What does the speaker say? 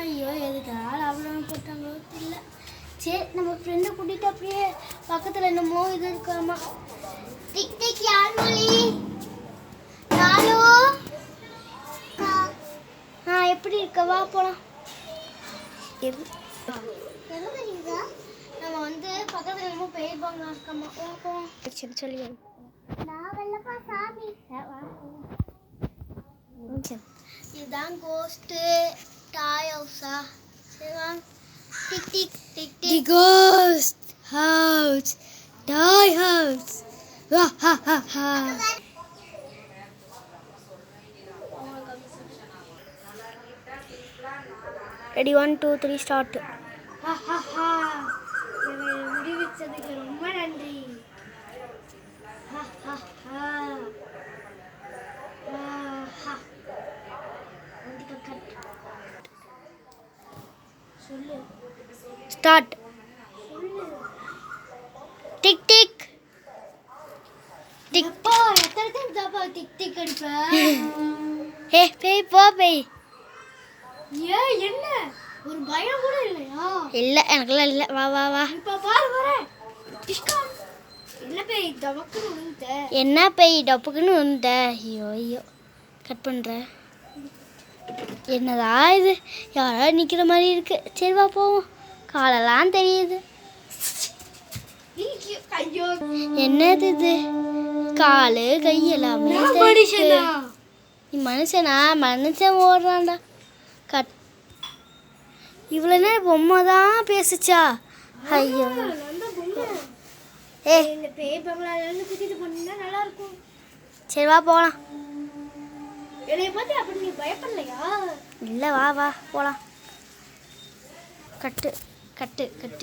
ஐயோ எதுக்காக அவ்வளோ போட்டாங்களோ தெரியல. சரி நம்ம ஃப்ரெண்டை கூட்டிகிட்டு அப்படியே பக்கத்தில் என்னமோ இது இருக்காமா. டிக் டிக் யார் மொழி நாலு எப்படி இருக்கவா போகலாம். நம்ம வந்து பக்கத்தில் என்னமோ பெய்வாங்க இருக்காமா. போகலாம் சரி சொல்லி இதுதான் கோஸ்ட்டு டாய் ஹவுஸா. சரி வாங்க. Tick tick tick tick. The ghost house toy house. வா ஹா ஹா ஹா. Ready 1 2 3 start. ஹா ஹா ஹா. முடிவிச்சதுக்கு ரொம்ப நன்றி. ஹா ஹா ஹா. சொல்லு ஸ்டார்ட். Tick tick tick. பா எத்தனை டைம் தாப்பா டிக் டிக் அடிப்ப. ஹே பேய் போ பேய். ஏ என்ன ஒரு பயம் கூட இல்லையா? இல்ல எனக்குலாம் இல்ல. வா வா வா. இப்ப பாரு பாரு. என்ன பேய் டபக்குன்னு விழுந்த. என்ன பேய் டபக்குன்னு விழுந்த. ஐயோ ஐயோ கட் பண்ற. என்னதா இது யாராவது நிற்கிற மாதிரி இருக்கு. சரி வா போவோம். காலெல்லாம் தெரியுது. என்னது இது காலு கை எல்லாமே. நீ மனுஷனா? மனுஷன் ஓடுறான்டா. கட். இவ்வளோ நேரம் பொம்மை தான் பேசுச்சா? ஐயோ ஏ இந்த பேய் பங்களாலேருந்து கூட்டிட்டு போனீங்கன்னா நல்லா இருக்கும். சரி வா போகலாம். என்னைய பார்த்து அப்படி நீ பயப்படலையா? இல்லை வா வா போகலாம். கட்டு கட்டு கட்டு.